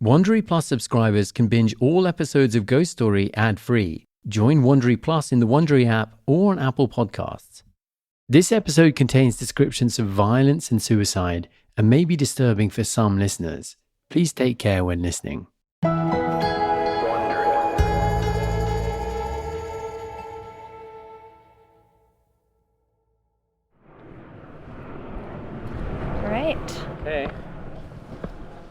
Wondery Plus subscribers can binge all episodes of Ghost Story ad-free. Join Wondery Plus in the Wondery app or on Apple Podcasts. This episode contains descriptions of violence and suicide and may be disturbing for some listeners. Please take care when listening. All right. Okay.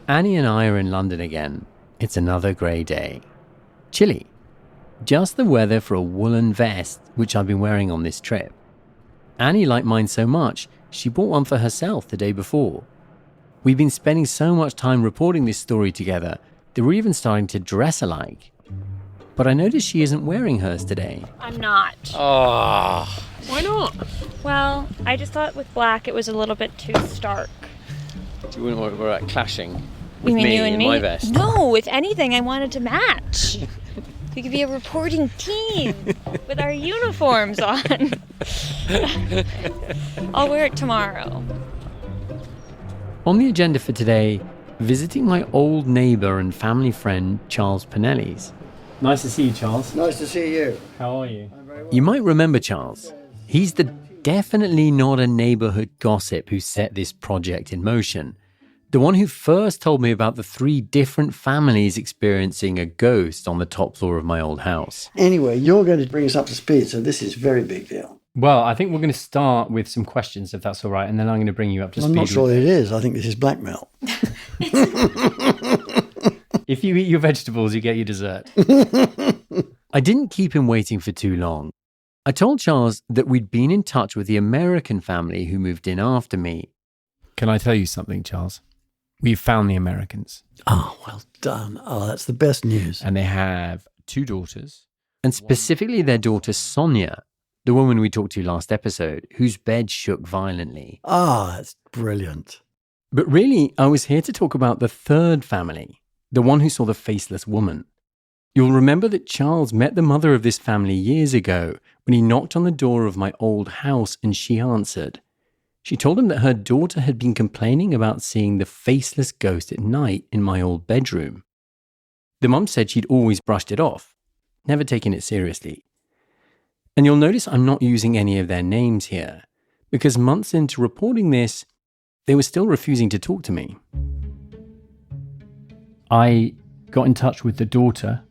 Annie and I are in London again. It's another grey day. Chilly. Just the weather for a woolen vest, which I've been wearing on this trip. Annie liked mine so much, she bought one for herself the day before. We've been spending so much time reporting this story together that we're even starting to dress alike. But I noticed she isn't wearing hers today. I'm not. Oh, why not? Well, I just thought with black it was a little bit too stark. You wouldn't want we're clashing with You mean me you and in me? my vest. No, if anything, I wanted to match. We could be a reporting team with our uniforms on. I'll wear it tomorrow. On the agenda for today, visiting my old neighbour and family friend, Charles Pinelli's. Nice to see you, Charles. Nice to see you. How are you? You might remember Charles. He's the definitely not a neighbourhood gossip who set this project in motion. The one who first told me about the 3 different families experiencing a ghost on the top floor of my old house. Anyway, you're going to bring us up to speed, so this is a very big deal. Well, I think we're going to start with some questions, if that's all right, and then I'm going to bring you up to speed. I'm not sure it is. I think this is blackmail. If you eat your vegetables, you get your dessert. I didn't keep him waiting for too long. I told Charles that we'd been in touch with the American family who moved in after me. Can I tell you something, Charles? We've found the Americans. Oh, well done. Oh, that's the best news. And they have 2 daughters. And specifically their daughter Sonia, the woman we talked to last episode, whose bed shook violently. Ah, that's brilliant. But really, I was here to talk about the 3rd family, the one who saw the faceless woman. You'll remember that Charles met the mother of this family years ago when he knocked on the door of my old house and she answered. She told him that her daughter had been complaining about seeing the faceless ghost at night in my old bedroom. The mum said she'd always brushed it off, never taken it seriously. And you'll notice I'm not using any of their names here, because months into reporting this, they were still refusing to talk to me. I got in touch with the daughter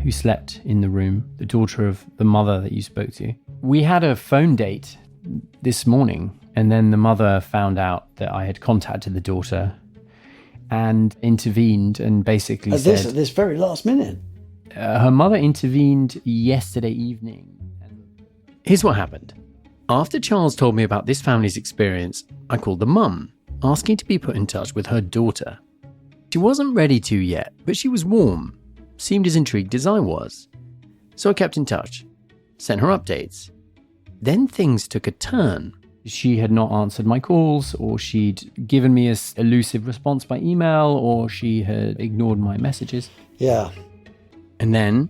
who slept in the room, the daughter of the mother that you spoke to. We had a phone date this morning, and then the mother found out that I had contacted the daughter and intervened and basically said... At this very last minute? Her mother intervened yesterday evening. Here's what happened. After Charles told me about this family's experience, I called the mum, asking to be put in touch with her daughter. She wasn't ready to yet, but she was warm, seemed as intrigued as I was. So I kept in touch, sent her updates. Then things took a turn. She had not answered my calls, or she'd given me an elusive response by email, or she had ignored my messages. Yeah. And then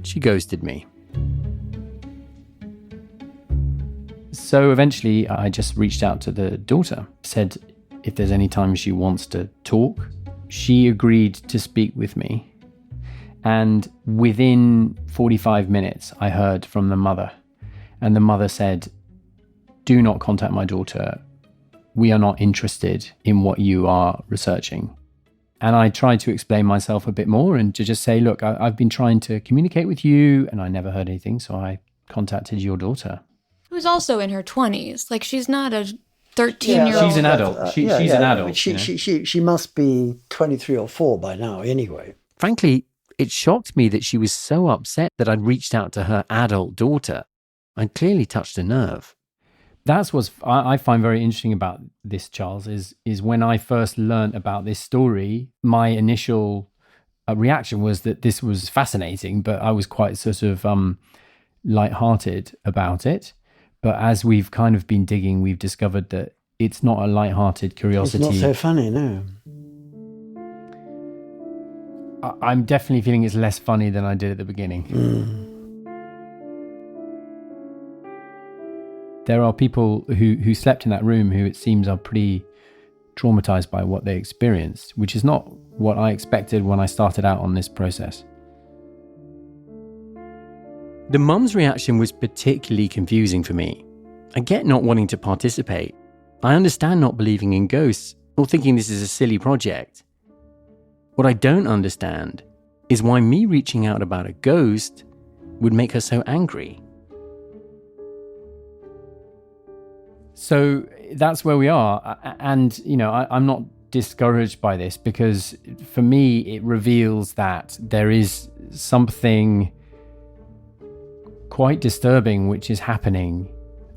she ghosted me. So eventually I just reached out to the daughter, said if there's any time she wants to talk. She agreed to speak with me. And within 45 minutes, I heard from the mother. And the mother said, "Do not contact my daughter. We are not interested in what you are researching." And I tried to explain myself a bit more and to just say, look, I've been trying to communicate with you and I never heard anything, so I contacted your daughter. Who's also in her 20s. Like, she's not a 13-year-old. She's an adult. She's an adult. She must be 23 or 4 by now anyway. Frankly, it shocked me that she was so upset that I'd reached out to her adult daughter. I'd clearly touched a nerve. That's what I find very interesting about this, Charles, is when I first learnt about this story, my initial reaction was that this was fascinating, but I was quite sort of lighthearted about it. But as we've kind of been digging, we've discovered that it's not a lighthearted curiosity. It's not so funny, no. I'm definitely feeling it's less funny than I did at the beginning. There are people who slept in that room who it seems are pretty traumatized by what they experienced, which is not what I expected when I started out on this process. The mum's reaction was particularly confusing for me. I get not wanting to participate. I understand not believing in ghosts or thinking this is a silly project. What I don't understand is why me reaching out about a ghost would make her so angry. So that's where we are. And, I'm not discouraged by this, because for me, it reveals that there is something quite disturbing which is happening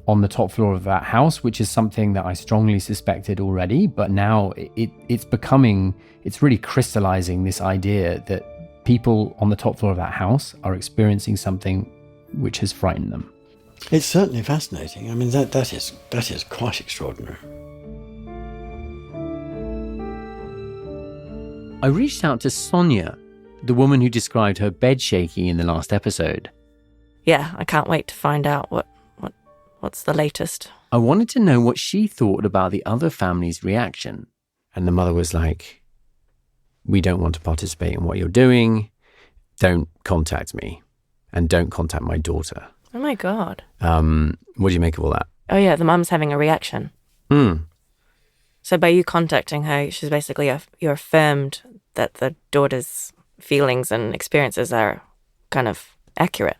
on the top floor of that house, which is something that I strongly suspected already, but now it's really crystallizing this idea that people on the top floor of that house are experiencing something which has frightened them. It's certainly fascinating. I mean, that is quite extraordinary. I reached out to Sonia, the woman who described her bed shaking in the last episode. Yeah, I can't wait to find out what's the latest. I wanted to know what she thought about the other family's reaction. And the mother was like, "We don't want to participate in what you're doing. Don't contact me. And don't contact my daughter." Oh my God. What do you make of all that? Oh yeah, the mum's having a reaction. So by you contacting her, she's basically you're affirmed that the daughter's feelings and experiences are kind of accurate,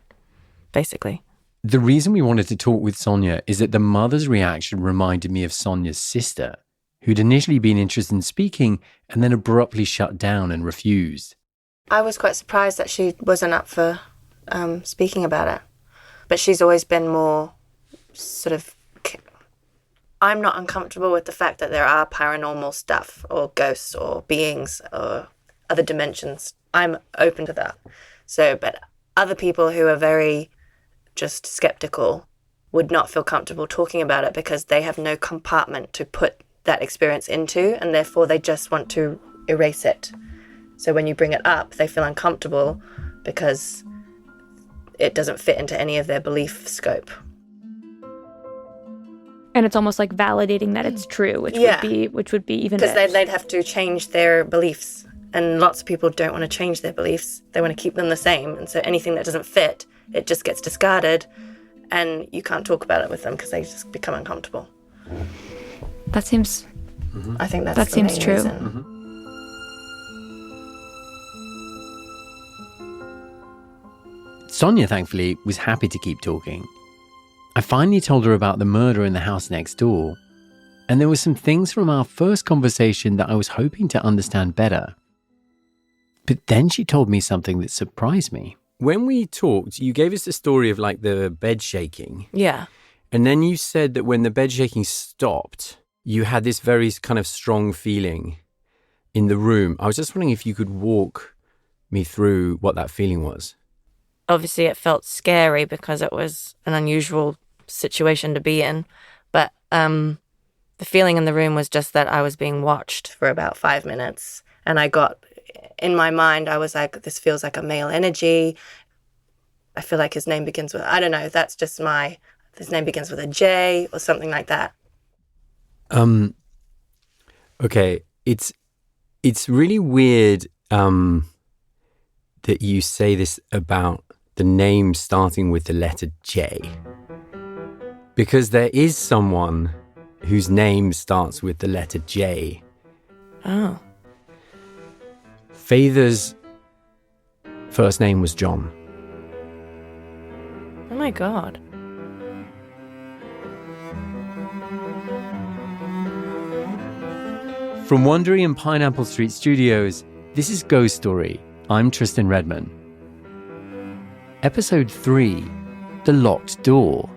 basically. The reason we wanted to talk with Sonia is that the mother's reaction reminded me of Sonia's sister, who'd initially been interested in speaking and then abruptly shut down and refused. I was quite surprised that she wasn't up for speaking about it. But she's always been more sort of... I'm not uncomfortable with the fact that there are paranormal stuff or ghosts or beings or other dimensions. I'm open to that. So, but other people who are very just skeptical would not feel comfortable talking about it because they have no compartment to put that experience into, and therefore they just want to erase it. So when you bring it up, they feel uncomfortable because it doesn't fit into any of their belief scope. And it's almost like validating that it's true, which would be even because they'd have to change their beliefs, and lots of people don't want to change their beliefs. They want to keep them the same, and so anything that doesn't fit, it just gets discarded, and you can't talk about it with them because they just become uncomfortable. That seems. I think that seems true. Reason. Sonia, thankfully, was happy to keep talking. I finally told her about the murder in the house next door, and there were some things from our first conversation that I was hoping to understand better. But then she told me something that surprised me. When we talked, you gave us the story of like the bed shaking. Yeah. And then you said that when the bed shaking stopped, you had this very kind of strong feeling in the room. I was just wondering if you could walk me through what that feeling was. Obviously, it felt scary because it was an unusual situation to be in. But the feeling in the room was just that I was being watched for about 5 minutes. And I got, in my mind, I was like, this feels like a male energy. I feel like his name begins with, I don't know, that's just his name begins with a J or something like that. Okay, it's really weird that you say this about the name starting with the letter J, because there is someone whose name starts with the letter J. Oh. Faither's first name was John. Oh my God. From Wondery and Pineapple Street Studios, this is Ghost Story. I'm Tristan Redman. Episode 3, The Locked Door.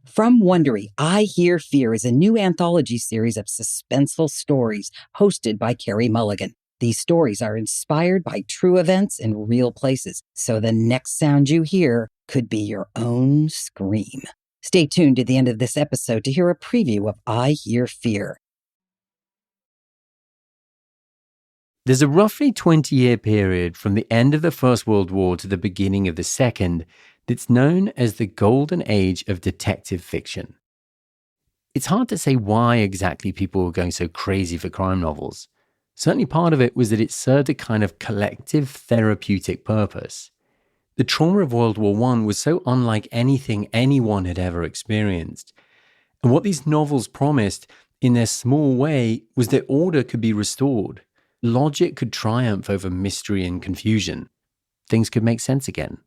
From Wondery, I Hear Fear is a new anthology series of suspenseful stories hosted by Carrie Mulligan. These stories are inspired by true events in real places, so the next sound you hear could be your own scream. Stay tuned to the end of this episode to hear a preview of I Hear Fear. There's a roughly 20-year period from the end of the First World War to the beginning of the Second that's known as the Golden Age of detective fiction. It's hard to say why exactly people were going so crazy for crime novels. Certainly part of it was that it served a kind of collective therapeutic purpose. The trauma of World War I was so unlike anything anyone had ever experienced. And what these novels promised, in their small way, was that order could be restored. Logic could triumph over mystery and confusion. Things could make sense again.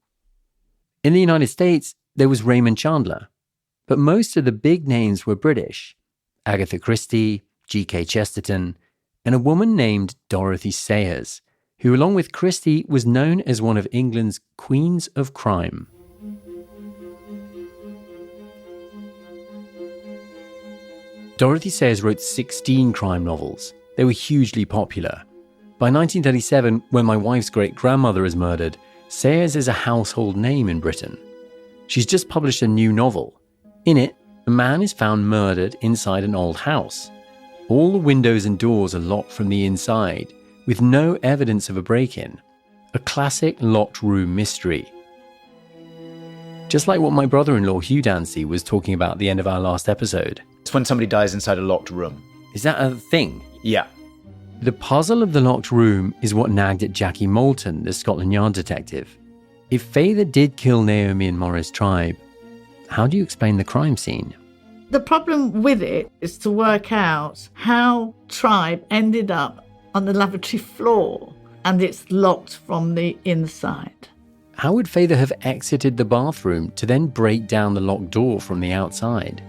In the United States, there was Raymond Chandler. But most of the big names were British. Agatha Christie, G.K. Chesterton, and a woman named Dorothy Sayers, who along with Christie was known as one of England's queens of crime. Dorothy Sayers wrote 16 crime novels. They were hugely popular. By 1937, when my wife's great-grandmother is murdered, Sayers is a household name in Britain. She's just published a new novel. In it, a man is found murdered inside an old house. All the windows and doors are locked from the inside, with no evidence of a break-in. A classic locked room mystery. Just like what my brother-in-law Hugh Dancy was talking about at the end of our last episode. It's when somebody dies inside a locked room. Is that a thing? Yeah. The puzzle of the locked room is what nagged at Jackie Moulton, the Scotland Yard detective. If Feyther did kill Naomi and Morris Tribe, how do you explain the crime scene? The problem with it is to work out how Tribe ended up on the lavatory floor and it's locked from the inside. How would Feyther have exited the bathroom to then break down the locked door from the outside?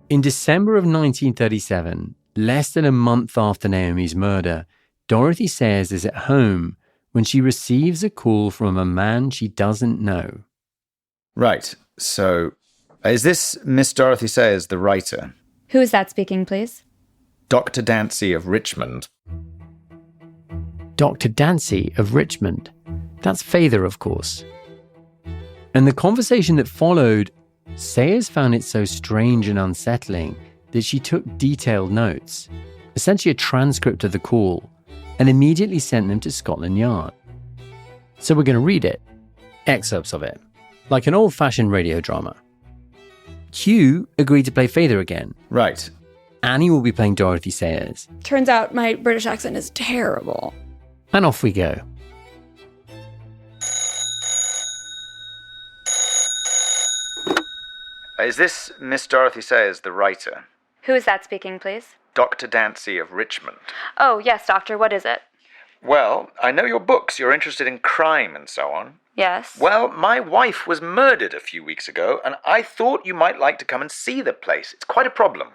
In December of 1937, less than a month after Naomi's murder, Dorothy Sayers is at home when she receives a call from a man she doesn't know. Right. So, is this Miss Dorothy Sayers, the writer? Who is that speaking, please? Dr. Dancy of Richmond. Dr. Dancy of Richmond. That's Feyther, of course. And the conversation that followed, Sayers found it so strange and unsettling that she took detailed notes, essentially a transcript of the call, and immediately sent them to Scotland Yard. So we're going to read it, excerpts of it, like an old-fashioned radio drama. Hugh agreed to play Feyther again. Right. Annie will be playing Dorothy Sayers. Turns out my British accent is terrible. And off we go. Is this Miss Dorothy Sayers, the writer? Who is that speaking, please? Dr. Dancy of Richmond. Oh, yes, doctor. What is it? Well, I know your books. You're interested in crime and so on. Yes. Well, my wife was murdered a few weeks ago, and I thought you might like to come and see the place. It's quite a problem.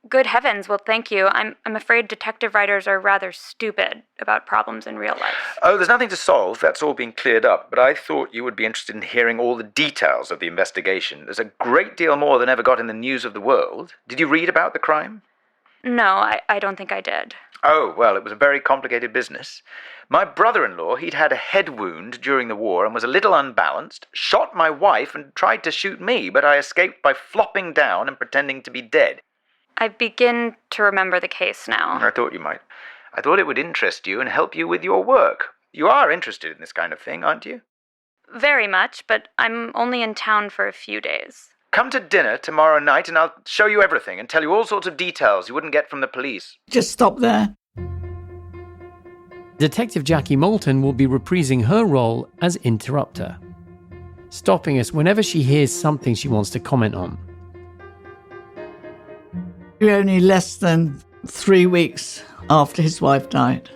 Good heavens. Well, thank you. I'm afraid detective writers are rather stupid about problems in real life. Oh, there's nothing to solve. That's all been cleared up. But I thought you would be interested in hearing all the details of the investigation. There's a great deal more than ever got in the news of the world. Did you read about the crime? No, I don't think I did. Oh, well, it was a very complicated business. My brother-in-law, he'd had a head wound during the war and was a little unbalanced, shot my wife and tried to shoot me, but I escaped by flopping down and pretending to be dead. I begin to remember the case now. I thought you might. I thought it would interest you and help you with your work. You are interested in this kind of thing, aren't you? Very much, but I'm only in town for a few days. Come to dinner tomorrow night and I'll show you everything and tell you all sorts of details you wouldn't get from the police. Just stop there. Detective Jackie Moulton will be reprising her role as interrupter, stopping us whenever she hears something she wants to comment on. You're only less than 3 weeks after his wife died.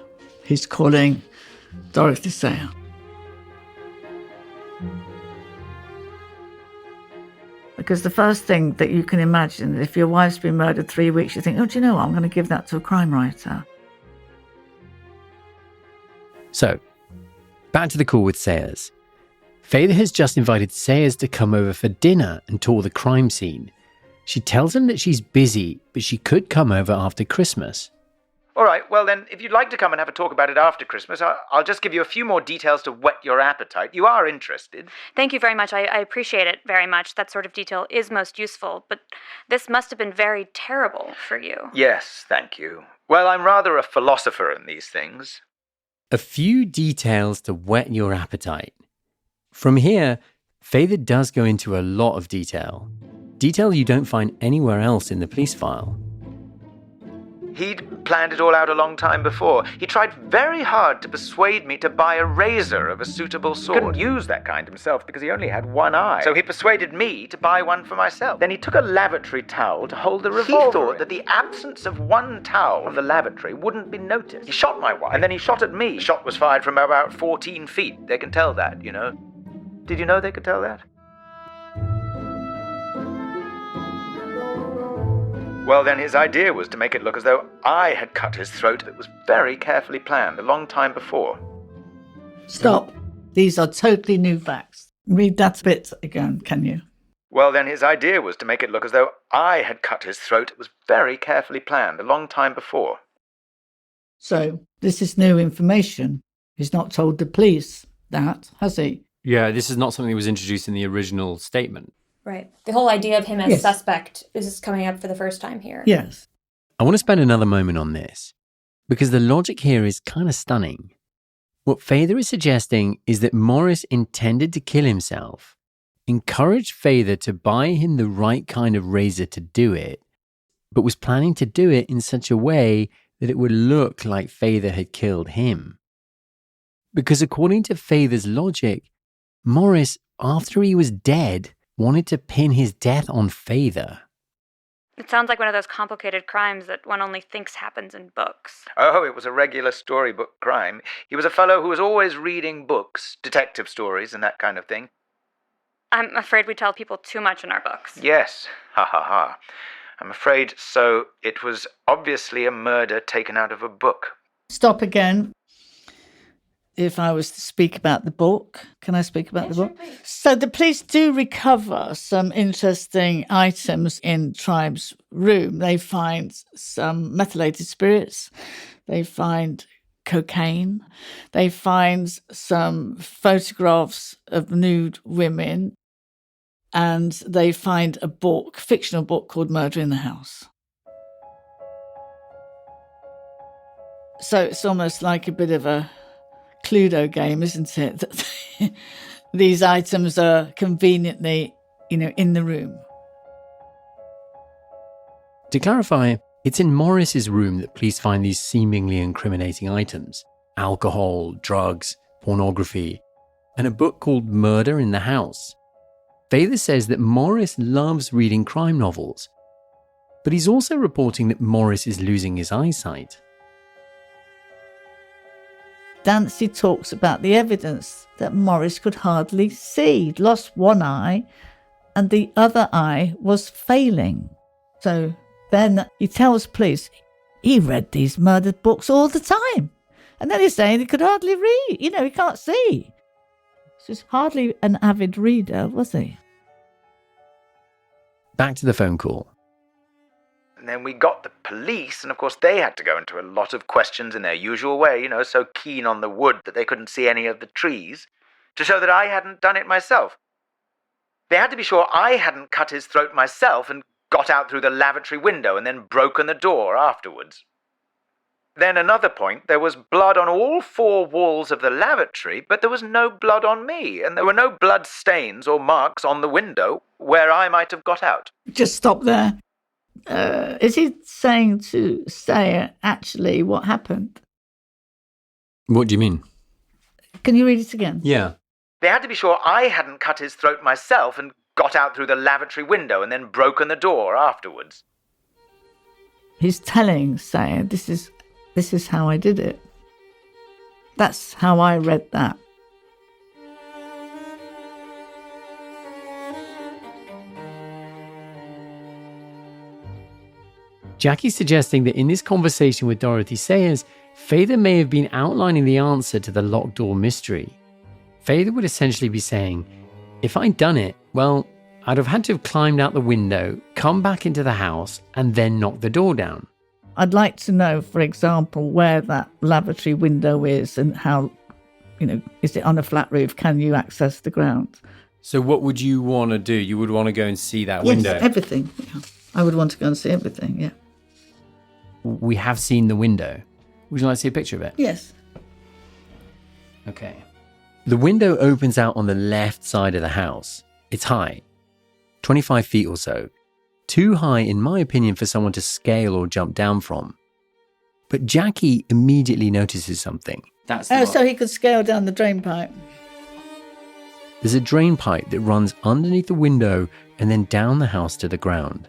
He's calling Dorothy Sayers. Because the first thing that you can imagine, if your wife's been murdered 3 weeks, you think, oh, do you know what? I'm going to give that to a crime writer. So, back to the call with Sayers. Feyther has just invited Sayers to come over for dinner and tour the crime scene. She tells him that she's busy, but she could come over after Christmas. All right, well then, if you'd like to come and have a talk about it after Christmas, I'll just give you a few more details to whet your appetite. You are interested. Thank you very much. I appreciate it very much. That sort of detail is most useful, but this must have been very terrible for you. Yes, thank you. Well, I'm rather a philosopher in these things. A few details to whet your appetite. From here, Feather does go into a lot of detail. Detail you don't find anywhere else in the police file. He'd planned it all out a long time before. He tried very hard to persuade me to buy a razor of a suitable sort. He couldn't use that kind himself because he only had one eye. So he persuaded me to buy one for myself. Then he took a lavatory towel to hold the revolver. He thought that the absence of one towel on the lavatory wouldn't be noticed. He shot my wife, and then he shot at me. The shot was fired from about 14 feet. They can tell that, you know. Did you know they could tell that? Well, then his idea was to make it look as though I had cut his throat. It was very carefully planned, a long time before. Stop. These are totally new facts. Read that bit again, can you? Well, then his idea was to make it look as though I had cut his throat. It was very carefully planned, a long time before. So, this is new information. He's not told the police that, has he? Yeah, this is not something that was introduced in the original statement. Right. The whole idea of him as Yes. suspect is coming up for the first time here. Yes. I want to spend another moment on this, because the logic here is kind of stunning. What Feather is suggesting is that Morris intended to kill himself, encouraged Feather to buy him the right kind of razor to do it, but was planning to do it in such a way that it would look like Feather had killed him. Because according to Feather's logic, Morris, after he was dead, wanted to pin his death on Feather. It sounds like one of those complicated crimes that one only thinks happens in books. Oh, it was a regular storybook crime. He was a fellow who was always reading books, detective stories and that kind of thing. I'm afraid we tell people too much in our books. Yes, ha ha ha. I'm afraid so. It was obviously a murder taken out of a book. Stop again. If I was to speak about the book, can I speak about the book? So the police do recover some interesting items in Tribe's room. They find some methylated spirits. They find cocaine. They find some photographs of nude women. And they find a book, fictional book called Murder in the House. So it's almost like a bit of a Cluedo game, isn't it? That these items are conveniently, in the room. To clarify, it's in Morris's room that police find these seemingly incriminating items: alcohol, drugs, pornography, and a book called Murder in the House. Feather says that Morris loves reading crime novels, but he's also reporting that Morris is losing his eyesight. Dancy talks about the evidence that Morris could hardly see. He'd lost one eye and the other eye was failing. So then he tells police he read these murdered books all the time. And then he's saying he could hardly read. He can't see. So he's hardly an avid reader, was he? Back to the phone call. And then we got the police, and of course they had to go into a lot of questions in their usual way, so keen on the wood that they couldn't see any of the trees, to show that I hadn't done it myself. They had to be sure I hadn't cut his throat myself and got out through the lavatory window and then broken the door afterwards. Then another point, there was blood on all four walls of the lavatory, but there was no blood on me, and there were no blood stains or marks on the window where I might have got out. Just stop there. Is he saying to say actually what happened? What do you mean? Can you read it again? Yeah. They had to be sure I hadn't cut his throat myself and got out through the lavatory window and then broken the door afterwards. He's saying this is how I did it. That's how I read that. Jackie's suggesting that in this conversation with Dorothy Sayers, Feather may have been outlining the answer to the locked door mystery. Feather would essentially be saying, if I'd done it, well, I'd have had to have climbed out the window, come back into the house, and then knocked the door down. I'd like to know, for example, where that lavatory window is and how, is it on a flat roof? Can you access the ground? So what would you want to do? You would want to go and see that window? Yes, everything. Yeah. I would want to go and see everything, yeah. We have seen the window. Would you like to see a picture of it? Yes. Okay. The window opens out on the left side of the house. It's high, 25 feet or so. Too high, in my opinion, for someone to scale or jump down from. But Jackie immediately notices something. So he could scale down the drain pipe. There's a drain pipe that runs underneath the window and then down the house to the ground.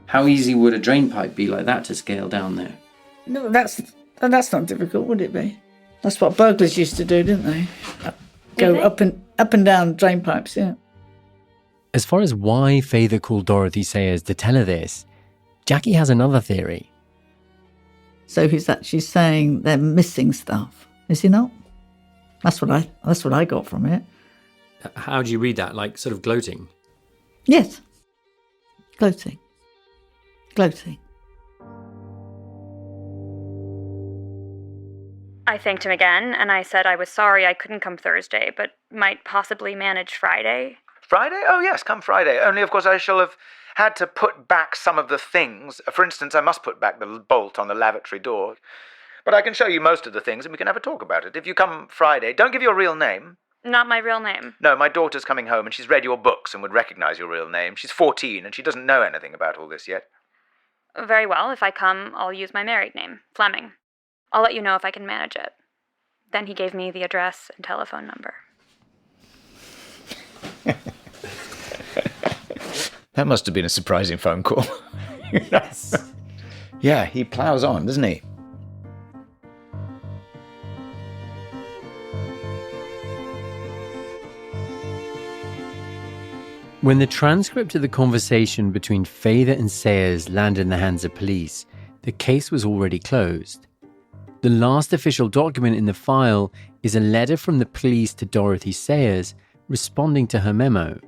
How easy would a drain pipe be like that to scale down there? No, that's not difficult, would it be? That's what burglars used to do, didn't they? Go up and down drain pipes, yeah. As far as why Father called Dorothy Sayers to tell her this, Jackie has another theory. So he's actually saying they're missing stuff, is he not? That's what I got from it. How do you read that? Like sort of gloating? Yes. Gloating. I thanked him again, and I said I was sorry I couldn't come Thursday, but might possibly manage Friday. Friday? Oh, yes, come Friday. Only, of course, I shall have had to put back some of the things. For instance, I must put back the bolt on the lavatory door. But I can show you most of the things, and we can have a talk about it. If you come Friday, don't give your real name. Not my real name. No, my daughter's coming home, and she's read your books and would recognize your real name. She's 14, and she doesn't know anything about all this yet. Very well, if I come, I'll use my married name, Fleming. I'll let you know if I can manage it. Then he gave me the address and telephone number. That must have been a surprising phone call. Yeah, he plows on, doesn't he? When the transcript of the conversation between Father and Sayers landed in the hands of police, the case was already closed. The last official document in the file is a letter from the police to Dorothy Sayers responding to her memo.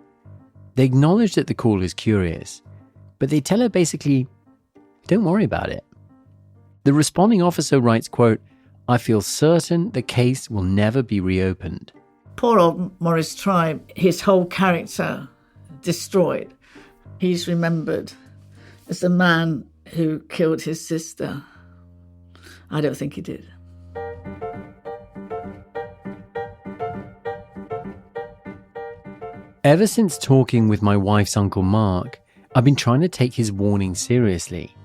They acknowledge that the call is curious, but they tell her basically, don't worry about it. The responding officer writes, quote, I feel certain the case will never be reopened. Poor old Morris Tribe, his whole character destroyed. He's remembered as the man who killed his sister. I don't think he did. Ever since talking with my wife's Uncle Mark, I've been trying to take his warning seriously.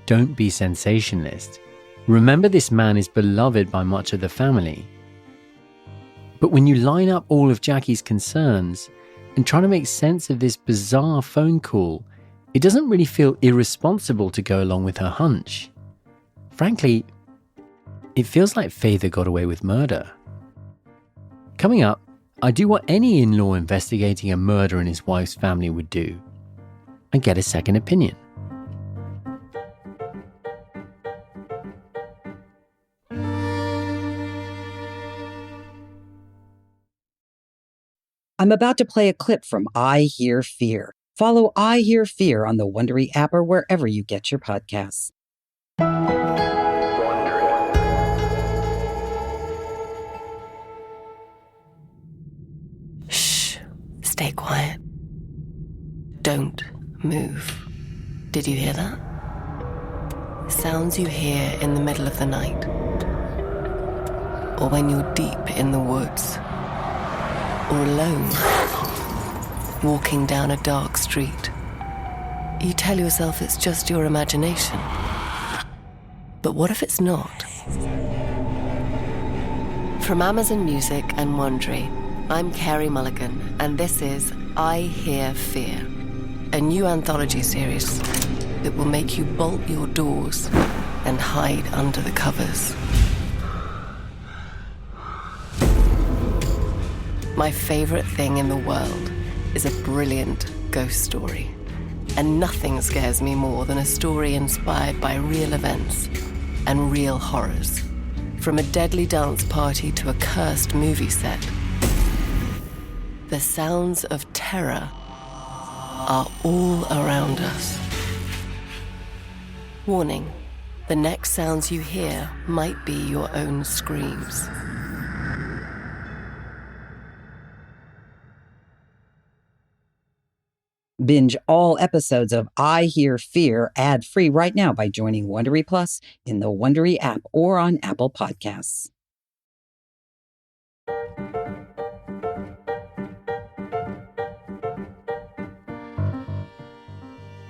Don't be sensationalist. Remember, this man is beloved by much of the family. But when you line up all of Jackie's concerns and try to make sense of this bizarre phone call, it doesn't really feel irresponsible to go along with her hunch. Frankly, it feels like Father got away with murder. Coming up, I do what any in-law investigating a murder in his wife's family would do. I get a second opinion. I'm about to play a clip from I Hear Fear. Follow I Hear Fear on the Wondery app or wherever you get your podcasts. Shh. Stay quiet. Don't move. Did you hear that? Sounds you hear in the middle of the night. Or when you're deep in the woods. Or alone, walking down a dark street. You tell yourself it's just your imagination. But what if it's not? From Amazon Music and Wondery, I'm Carey Mulligan, and this is I Hear Fear, a new anthology series that will make you bolt your doors and hide under the covers. My favorite thing in the world is a brilliant ghost story. And nothing scares me more than a story inspired by real events and real horrors. From a deadly dance party to a cursed movie set, the sounds of terror are all around us. Warning, The next sounds you hear might be your own screams. Binge all episodes of I Hear Fear ad-free right now by joining Wondery Plus in the Wondery app or on Apple Podcasts.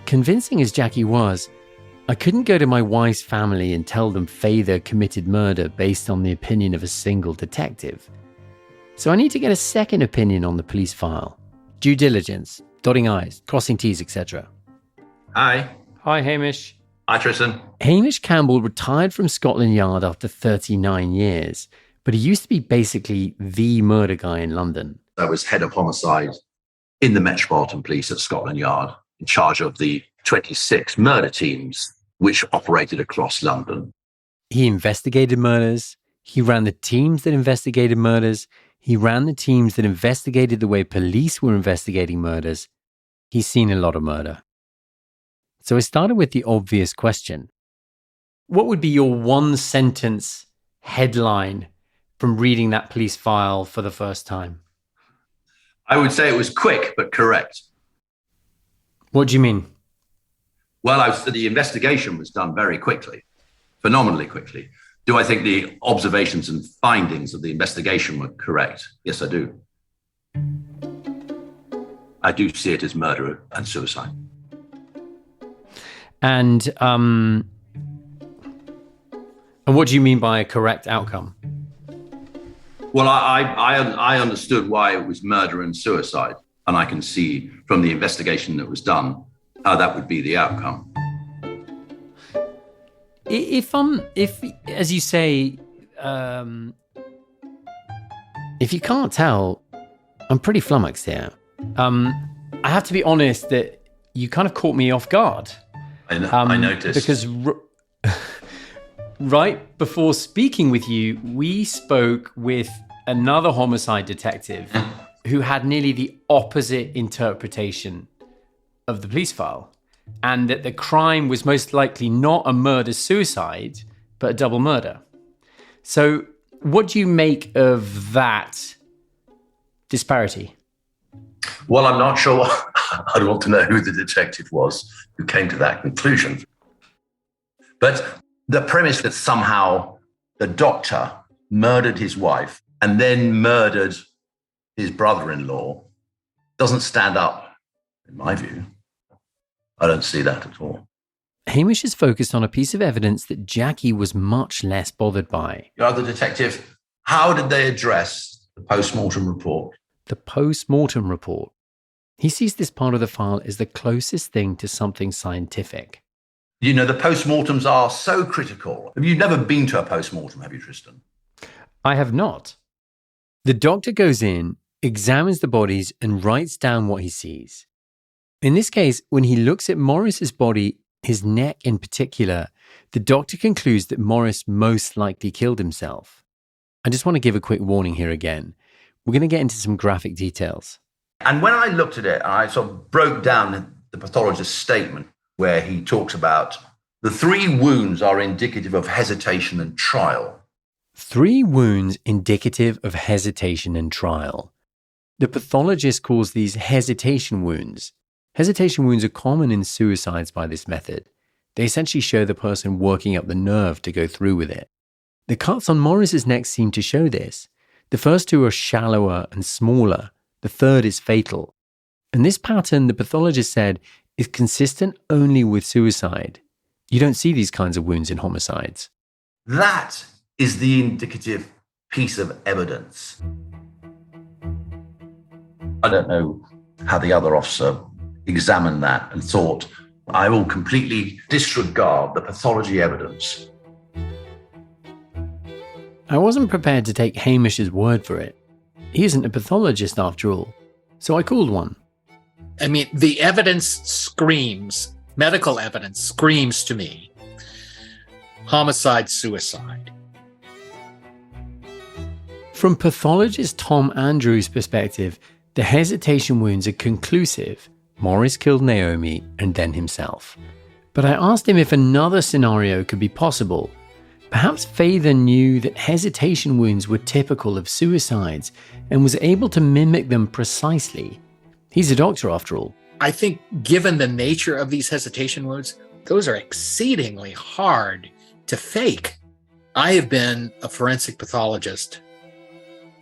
Convincing as Jackie was, I couldn't go to my wife's family and tell them Father committed murder based on the opinion of a single detective. So I need to get a second opinion on the police file. Due diligence, dotting I's, crossing T's, etc. Hi. Hi, Hamish. Hi, Tristan. Hamish Campbell retired from Scotland Yard after 39 years, but he used to be basically the murder guy in London. I was head of homicide in the Metropolitan Police at Scotland Yard, in charge of the 26 murder teams which operated across London. He investigated murders. He ran the teams that investigated murders. He ran the teams that investigated the way police were investigating murders. He's seen a lot of murder. So I started with the obvious question. What would be your one-sentence headline from reading that police file for the first time? I would say it was quick but correct. What do you mean? Well, the investigation was done very quickly, phenomenally quickly. Do I think the observations and findings of the investigation were correct? Yes, I do. I do see it as murder and suicide. And what do you mean by a correct outcome? Well, I understood why it was murder and suicide, and I can see from the investigation that was done how that would be the outcome. If as you say, if you can't tell, I'm pretty flummoxed here. I have to be honest that you kind of caught me off guard. I noticed. Because right before speaking with you, we spoke with another homicide detective who had nearly the opposite interpretation of the police file, and that the crime was most likely not a murder-suicide, but a double murder. So what do you make of that disparity? Well, I'm not sure. I'd want to know who the detective was who came to that conclusion. But the premise that somehow the doctor murdered his wife and then murdered his brother-in-law doesn't stand up, in my view. I don't see that at all. Hamish is focused on a piece of evidence that Jackie was much less bothered by. Your other detective, how did they address the post-mortem report? The post-mortem report. He sees this part of the file as the closest thing to something scientific. You know, the post-mortems are so critical. Have you never been to a post-mortem, have you, Tristan? I have not. The doctor goes in, examines the bodies, and writes down what he sees. In this case, when he looks at Morris's body, his neck in particular, the doctor concludes that Morris most likely killed himself. I just want to give a quick warning here again. We're going to get into some graphic details. And when I looked at it, I sort of broke down the pathologist's statement where he talks about the 3 wounds are indicative of hesitation and trial. 3 wounds indicative of hesitation and trial. The pathologist calls these hesitation wounds. Hesitation wounds are common in suicides by this method. They essentially show the person working up the nerve to go through with it. The cuts on Morris's neck seem to show this. The first 2 are shallower and smaller. The third is fatal. And this pattern, the pathologist said, is consistent only with suicide. You don't see these kinds of wounds in homicides. That is the indicative piece of evidence. I don't know how the other officer examined that and thought, I will completely disregard the pathology evidence. I wasn't prepared to take Hamish's word for it. He isn't a pathologist after all, so I called one. I mean, the evidence screams, medical evidence screams to me, homicide, suicide. From pathologist Tom Andrews' perspective, the hesitation wounds are conclusive. Morris killed Naomi and then himself. But I asked him if another scenario could be possible. Perhaps Father knew that hesitation wounds were typical of suicides and was able to mimic them precisely. He's a doctor after all. I think given the nature of these hesitation wounds, those are exceedingly hard to fake. I have been a forensic pathologist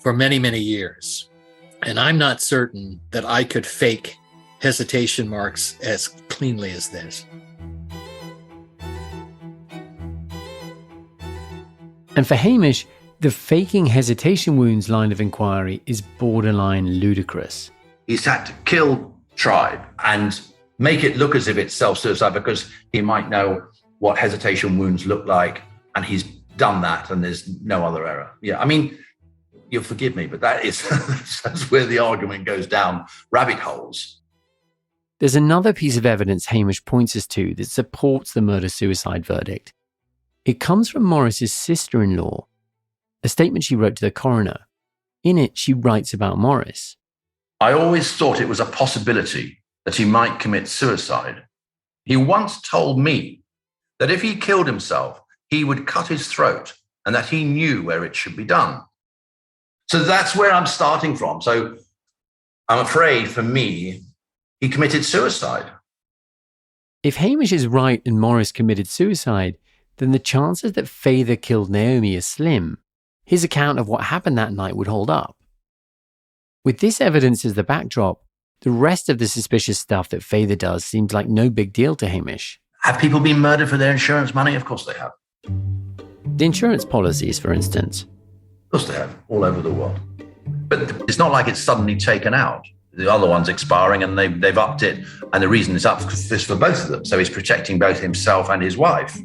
for many, many years, and I'm not certain that I could fake hesitation marks as cleanly as this. And for Hamish, the faking hesitation wounds line of inquiry is borderline ludicrous. He's had to kill Tribe and make it look as if it's self-suicide because he might know what hesitation wounds look like, and he's done that and there's no other error. Yeah, I mean, you'll forgive me, but that's where the argument goes down rabbit holes. There's another piece of evidence Hamish points us to that supports the murder-suicide verdict. It comes from Morris's sister-in-law, a statement she wrote to the coroner. In it, she writes about Morris. I always thought it was a possibility that he might commit suicide. He once told me that if he killed himself, he would cut his throat and that he knew where it should be done. So that's where I'm starting from. So I'm afraid for me, he committed suicide. If Hamish is right and Morris committed suicide, then the chances that Father killed Naomi are slim. His account of what happened that night would hold up. With this evidence as the backdrop, the rest of the suspicious stuff that Father does seems like no big deal to Hamish. Have people been murdered for their insurance money? Of course they have. The insurance policies, for instance. Of course they have, all over the world. But it's not like it's suddenly taken out. The other one's expiring and they've upped it, and the reason it's up is for both of them. So he's protecting both himself and his wife.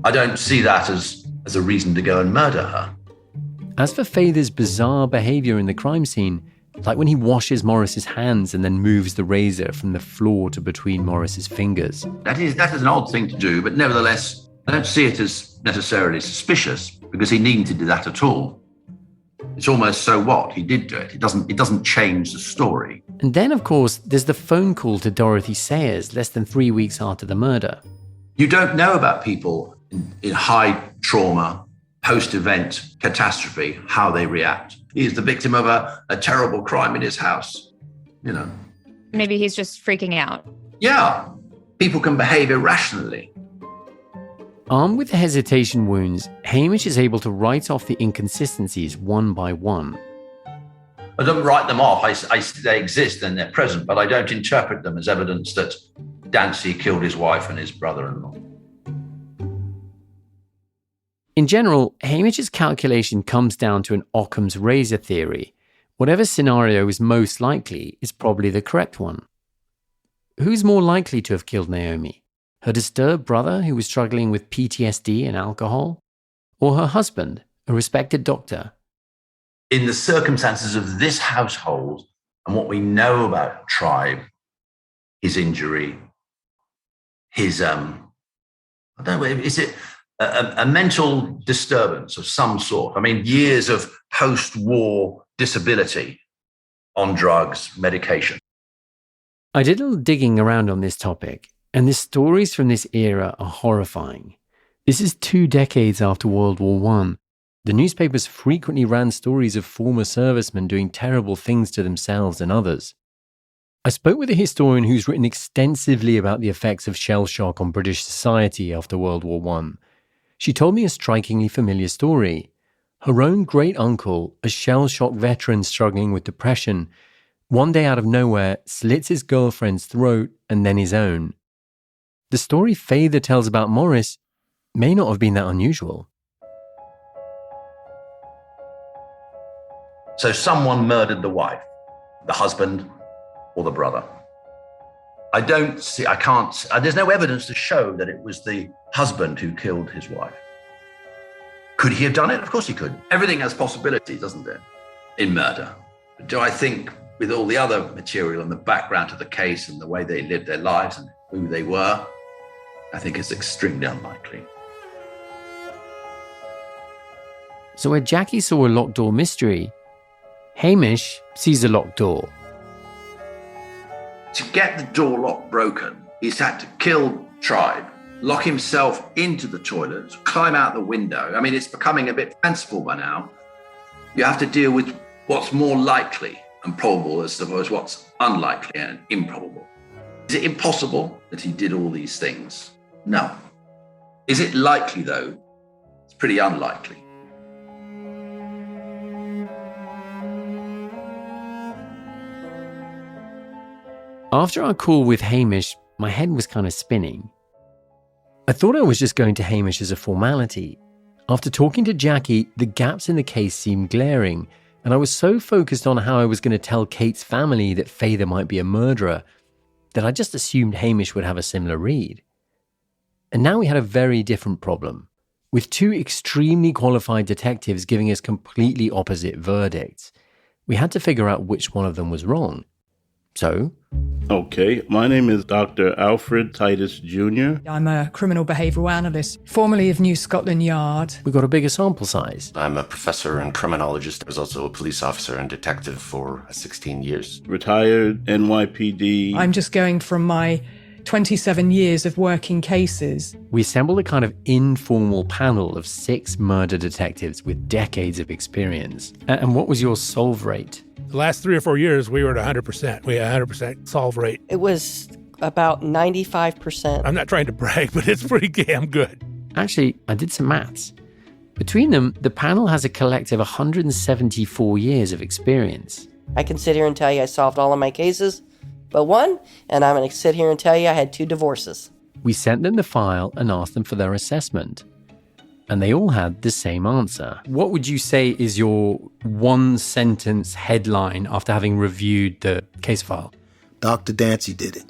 I don't see that as a reason to go and murder her. As for Father's bizarre behavior in the crime scene, like when he washes Morris's hands and then moves the razor from the floor to between Morris's fingers. That is an odd thing to do, but nevertheless, I don't see it as necessarily suspicious because he needn't to do that at all. It's almost so what? He did do it. It doesn't change the story. And then, of course, there's the phone call to Dorothy Sayers less than 3 weeks after the murder. You don't know about people in high trauma, post-event catastrophe, how they react. He's the victim of a terrible crime in his house, you know. Maybe he's just freaking out. Yeah, people can behave irrationally. Armed with the hesitation wounds, Hamish is able to write off the inconsistencies one by one. I don't write them off. They exist and they're present, but I don't interpret them as evidence that Dancy killed his wife and his brother-in-law. In general, Hamish's calculation comes down to an Occam's razor theory. Whatever scenario is most likely is probably the correct one. Who's more likely to have killed Naomi? Her disturbed brother who was struggling with PTSD and alcohol? Or her husband, a respected doctor? In the circumstances of this household and what we know about Tribe, his injury, his, I don't know, is it a mental disturbance of some sort? I mean, years of post-war disability on drugs, medication. I did a little digging around on this topic, and the stories from this era are horrifying. This is 2 decades after World War I. The newspapers frequently ran stories of former servicemen doing terrible things to themselves and others. I spoke with a historian who's written extensively about the effects of shell shock on British society after World War I. She told me a strikingly familiar story. Her own great-uncle, a shell-shock veteran struggling with depression, one day out of nowhere slits his girlfriend's throat and then his own. The story Father tells about Morris may not have been that unusual. So someone murdered the wife, the husband, or the brother. There's no evidence to show that it was the husband who killed his wife. Could he have done it? Of course he could. Everything has possibilities, doesn't it, in murder? But do I think with all the other material and the background to the case and the way they lived their lives and who they were, I think it's extremely unlikely. So where Jackie saw a locked door mystery, Hamish sees a locked door. To get the door lock broken, he's had to kill Tribe lock himself into the toilet, climb out the window. I mean, it's becoming a bit fanciful by now. You have to deal with what's more likely and probable as opposed to what's unlikely and improbable. Is it impossible that he did all these things? No. Is it likely, though? It's pretty unlikely. After our call with Hamish, my head was kind of spinning. I thought I was just going to Hamish as a formality. After talking to Jackie, the gaps in the case seemed glaring, and I was so focused on how I was going to tell Kate's family that Fayther might be a murderer that I just assumed Hamish would have a similar read. And now we had a very different problem, with two extremely qualified detectives giving us completely opposite verdicts. We had to figure out which one of them was wrong. So, okay, my name is Dr. Alfred Titus Jr. I'm a criminal behavioural analyst, formerly of New Scotland Yard. We got a bigger sample size. I'm a professor and criminologist. I was also a police officer and detective for 16 years. Retired NYPD. I'm just going from my 27 years of working cases. We assembled a kind of informal panel of 6 murder detectives with decades of experience. And what was your solve rate? The last 3 or 4 years, we were at 100%. We had 100% solve rate. It was about 95%. I'm not trying to brag, but it's pretty damn good. Actually, I did some maths. Between them, the panel has a collective 174 years of experience. I can sit here and tell you I solved all of my cases, but one, and I'm going to sit here and tell you I had 2 divorces. We sent them the file and asked them for their assessment. And they all had the same answer. What would you say is your one-sentence headline after having reviewed the case file? Dr. Dancy did it.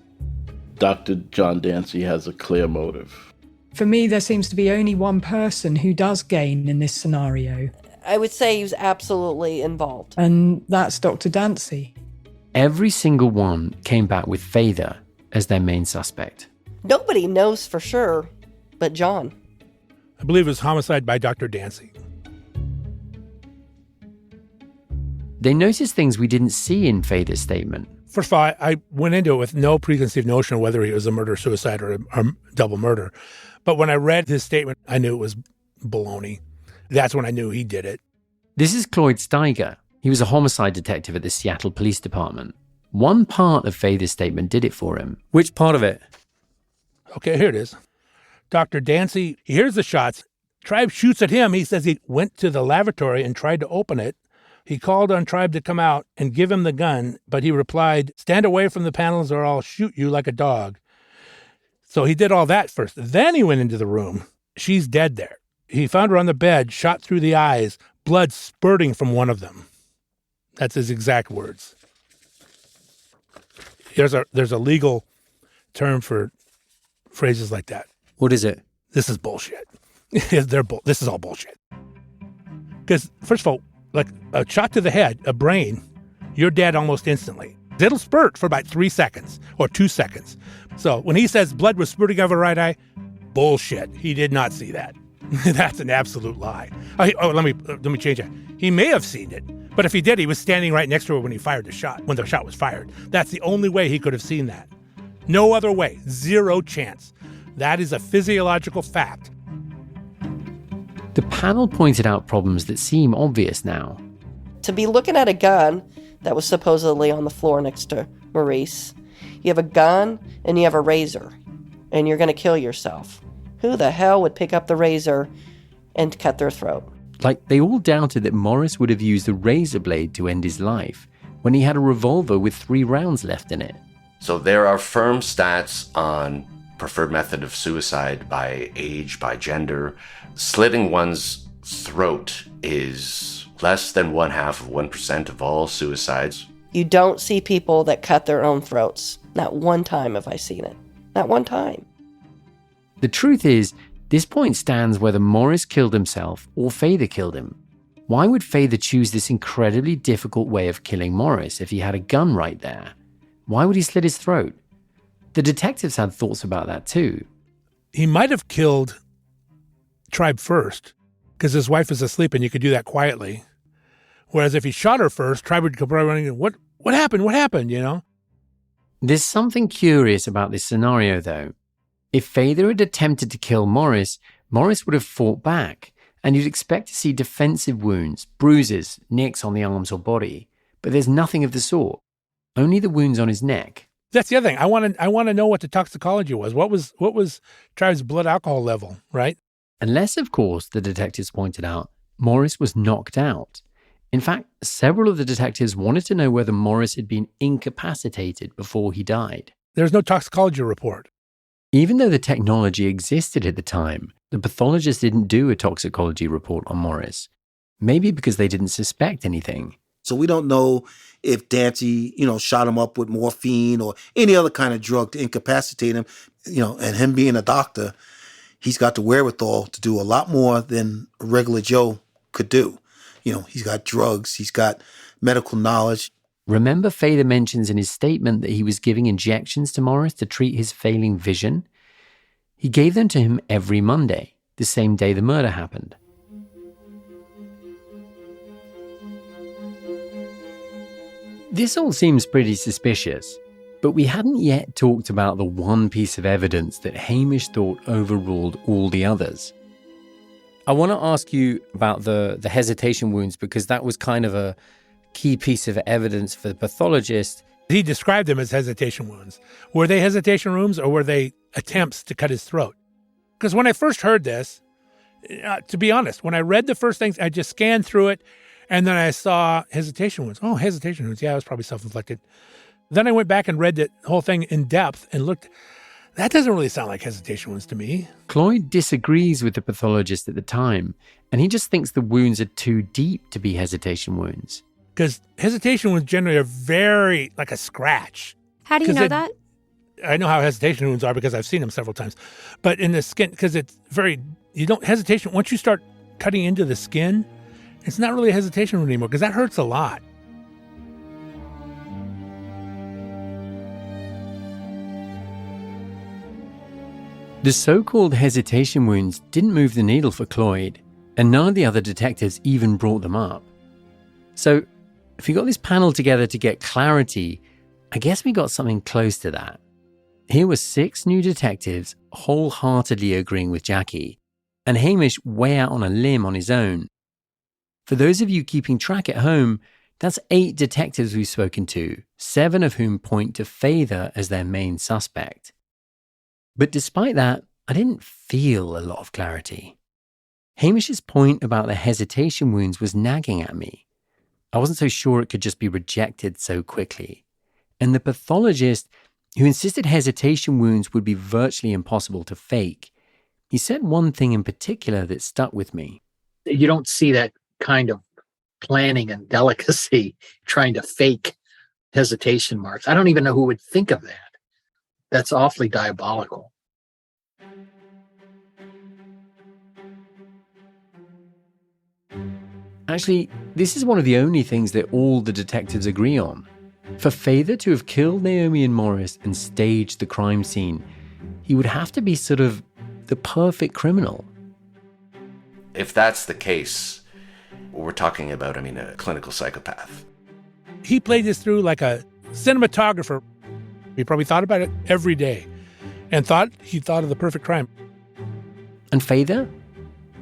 Dr. John Dancy has a clear motive. For me, there seems to be only one person who does gain in this scenario. I would say he was absolutely involved. And that's Dr. Dancy. Every single one came back with Fayther as their main suspect. Nobody knows for sure, but John. I believe it was homicide by Dr. Dancy. They noticed things we didn't see in Fayther's statement. First of all, I went into it with no preconceived notion of whether he was a murder-suicide or a double murder. But when I read his statement, I knew it was baloney. That's when I knew he did it. This is Cloyd Steiger. He was a homicide detective at the Seattle Police Department. One part of Fayther's statement did it for him. Which part of it? Okay, here it is. Dr. Dancy, he hears the shots. Tribe shoots at him. He says he went to the lavatory and tried to open it. He called on Tribe to come out and give him the gun, but he replied, "Stand away from the panels or I'll shoot you like a dog." So he did all that first. Then he went into the room. She's dead there. He found her on the bed, shot through the eyes, blood spurting from one of them. That's his exact words. There's a legal term for phrases like that. What is it? This is bullshit. This is all bullshit. Because, first of all, like a shot to the head, a brain, you're dead almost instantly. It'll spurt for about 3 seconds or 2 seconds. So when he says blood was spurting out of her right eye, bullshit. He did not see that. That's an absolute lie. Let me change that. He may have seen it, but if he did, he was standing right next to her when he fired the shot, when the shot was fired. That's the only way he could have seen that. No other way. Zero chance. That is a physiological fact. The panel pointed out problems that seem obvious now. To be looking at a gun that was supposedly on the floor next to Maurice, you have a gun and you have a razor, and you're going to kill yourself. Who the hell would pick up the razor and cut their throat? Like, they all doubted that Morris would have used a razor blade to end his life when he had a revolver with 3 rounds left in it. So there are firm stats on preferred method of suicide by age, by gender. Slitting one's throat is less than 0.5% of all suicides. You don't see people that cut their own throats. Not one time have I seen it. Not one time. The truth is, this point stands whether Morris killed himself or Fayther killed him. Why would Fayther choose this incredibly difficult way of killing Morris if he had a gun right there? Why would he slit his throat? The detectives had thoughts about that too. He might have killed Tribe first, because his wife is asleep and you could do that quietly. Whereas if he shot her first, Tribe would come running and, what happened, you know? There's something curious about this scenario, though. If Fayther had attempted to kill Morris, Morris would have fought back, and you'd expect to see defensive wounds, bruises, nicks on the arms or body. But there's nothing of the sort. Only the wounds on his neck. That's the other thing. I want to know what the toxicology was. What was Travis' blood alcohol level, right? Unless, of course, the detectives pointed out, Morris was knocked out. In fact, several of the detectives wanted to know whether Morris had been incapacitated before he died. There's no toxicology report. Even though the technology existed at the time, the pathologists didn't do a toxicology report on Morris. Maybe because they didn't suspect anything. So we don't know if Dancy, shot him up with morphine or any other kind of drug to incapacitate him, and him being a doctor, he's got the wherewithal to do a lot more than a regular Joe could do. He's got drugs, he's got medical knowledge. Remember Fayther mentions in his statement that he was giving injections to Morris to treat his failing vision? He gave them to him every Monday, the same day the murder happened. This all seems pretty suspicious, but we hadn't yet talked about the one piece of evidence that Hamish thought overruled all the others. I want to ask you about the hesitation wounds, because that was kind of a key piece of evidence for the pathologist. He described them as hesitation wounds. Were they hesitation wounds or were they attempts to cut his throat? Because when I first heard this, to be honest, when I read the first things, I just scanned through it, and then I saw hesitation wounds. Oh, hesitation wounds. Yeah, it was probably self-inflicted. Then I went back and read the whole thing in depth and looked. That doesn't really sound like hesitation wounds to me. Cloyd disagrees with the pathologist at the time, and he just thinks the wounds are too deep to be hesitation wounds. Because hesitation wounds generally are very like a scratch. How do you know that? I know how hesitation wounds are because I've seen them several times. But in the skin, because it's hesitation, once you start cutting into the skin, it's not really a hesitation wound anymore, because that hurts a lot. The so-called hesitation wounds didn't move the needle for Cloyd, and none of the other detectives even brought them up. So, if we got this panel together to get clarity, I guess we got something close to that. Here were 6 new detectives wholeheartedly agreeing with Jackie, and Hamish way out on a limb on his own. For those of you keeping track at home, that's 8 detectives we've spoken to, 7 of whom point to Fayther as their main suspect. But despite that, I didn't feel a lot of clarity. Hamish's point about the hesitation wounds was nagging at me. I wasn't so sure it could just be rejected so quickly. And the pathologist, who insisted hesitation wounds would be virtually impossible to fake, he said one thing in particular that stuck with me. You don't see that kind of planning and delicacy trying to fake hesitation marks. I don't even know who would think of that. That's awfully diabolical. Actually, this is one of the only things that all the detectives agree on. For Fayther to have killed Naomi and Morris and staged the crime scene, he would have to be sort of the perfect criminal. If that's the case, we're talking about, a clinical psychopath. He played this through like a cinematographer. He probably thought about it every day and he thought of the perfect crime. And Fayther?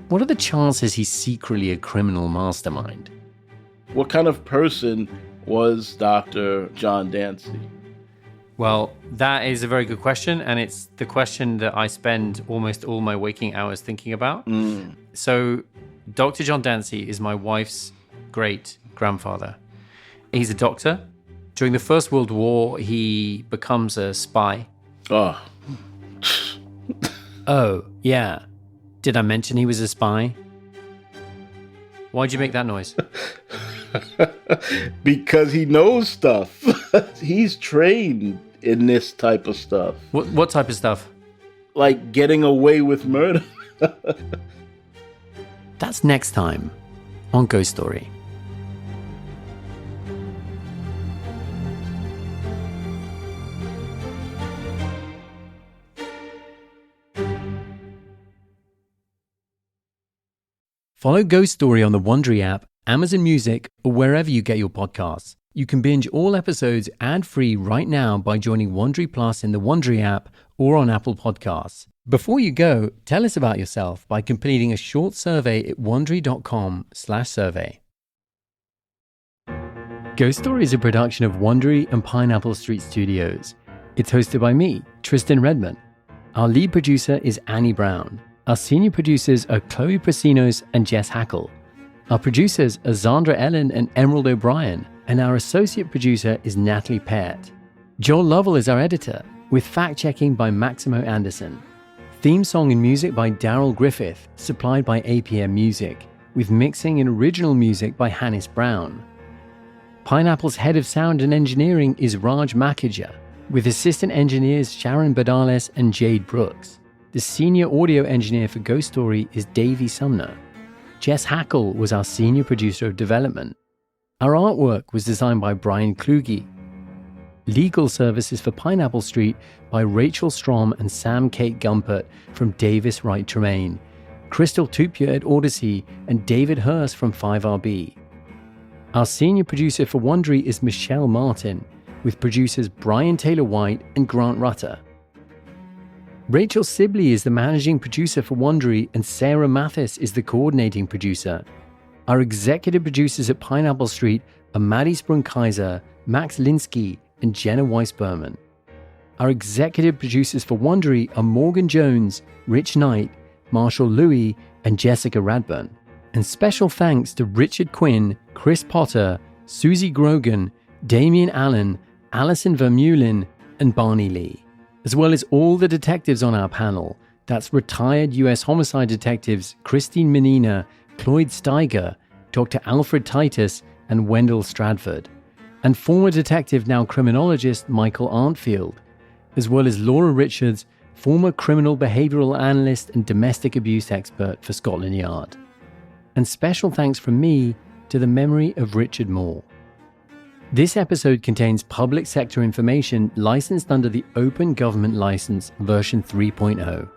What are the chances he's secretly a criminal mastermind? What kind of person was Dr. John Dancy? Well, that is a very good question, and it's the question that I spend almost all my waking hours thinking about. So, Dr. John Dancy is my wife's great-grandfather. He's a doctor. During the First World War, he becomes a spy. Oh. Oh, yeah. Did I mention he was a spy? Why'd you make that noise? Because he knows stuff. He's trained in this type of stuff. What type of stuff? Like getting away with murder. That's next time on Ghost Story. Follow Ghost Story on the Wondery app, Amazon Music, or wherever you get your podcasts. You can binge all episodes ad-free right now by joining Wondery Plus in the Wondery app or on Apple Podcasts. Before you go, tell us about yourself by completing a short survey at wondery.com/survey. Ghost Story is a production of Wondery and Pineapple Street Studios. It's hosted by me, Tristan Redman. Our lead producer is Annie Brown. Our senior producers are Chloe Prasinos and Jess Hackle. Our producers are Zandra Ellen and Emerald O'Brien, and our associate producer is Natalie Pett. Joel Lovell is our editor, with fact-checking by Maximo Anderson. Theme song and music by Daryl Griffith, supplied by APM Music, with mixing and original music by Hannis Brown. Pineapple's head of sound and engineering is Raj Makija, with assistant engineers Sharon Badales and Jade Brooks. The senior audio engineer for Ghost Story is Davey Sumner. Jess Hackle was our senior producer of development. Our artwork was designed by Brian Kluge. Legal services for Pineapple Street by Rachel Strom and Sam Kate Gumpert from Davis Wright Tremaine, Crystal Tupia at Odyssey, and David Hurst from 5RB. Our senior producer for Wondery is Michelle Martin, with producers Brian Taylor White and Grant Rutter. Rachel Sibley is the managing producer for Wondery, and Sarah Mathis is the coordinating producer. Our executive producers at Pineapple Street are Maddie Sprung-Kaiser, Max Linsky, and Jenna Weiss-Berman. Our executive producers for Wondery are Morgan Jones, Rich Knight, Marshall Louis, and Jessica Radburn. And special thanks to Richard Quinn, Chris Potter, Susie Grogan, Damian Allen, Alison Vermeulen, and Barney Lee, as well as all the detectives on our panel. That's retired U.S. homicide detectives Christine Menina, Cloyd Steiger, Dr. Alfred Titus, and Wendell Stradford, and former detective, now criminologist, Michael Arntfield, as well as Laura Richards, former criminal behavioral analyst and domestic abuse expert for Scotland Yard. And special thanks from me to the memory of Richard Moore. This episode contains public sector information licensed under the Open Government License version 3.0.